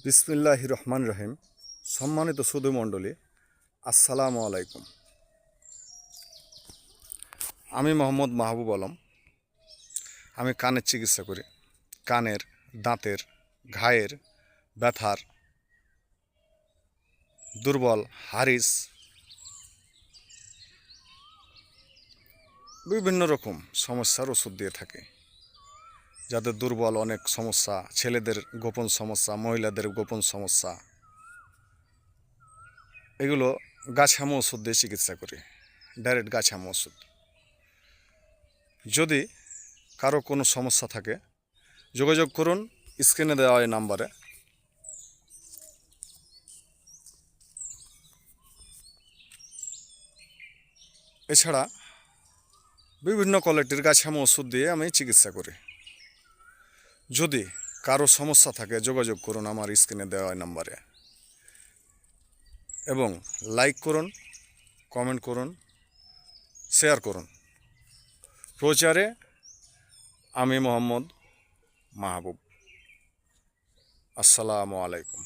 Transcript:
বিসমিল্লাহির রহমান রহিম। সম্মানিত সুধী মণ্ডলী, আসসালামু আলাইকুম। আমি মোহাম্মদ মাহবুব আলম। আমি কানের চিকিৎসা করি। কানের, দাঁতের, ঘায়ের, ব্যথার, দুর্বল, হারিস, বিভিন্ন রকম সমস্যার ওষুধ দিয়ে থাকি। যাদের দুর্বল অনেক সমস্যা, ছেলেদের গোপন সমস্যা, মহিলাদের গোপন সমস্যা, এগুলো গাছামো ওষুধ দিয়ে চিকিৎসা করি, ডাইরেক্ট গাছামো ওষুধ। যদি কারো কোনো সমস্যা থাকে যোগাযোগ করুন স্ক্রিনে দেওয়া এই নাম্বারে। এছাড়া বিভিন্ন কোয়ালিটির গাছামো ওষুধ দিয়ে আমি চিকিৎসা করি। যদি কারো সমস্যা থাকে যোগাযোগ করুন আমার স্ক্রিনে দেওয়া এই নাম্বারে এবং লাইক করুন, কমেন্ট করুন, শেয়ার করুন। প্রচারে আমি মোহাম্মদ মাহবুব। আসসালামু আলাইকুম।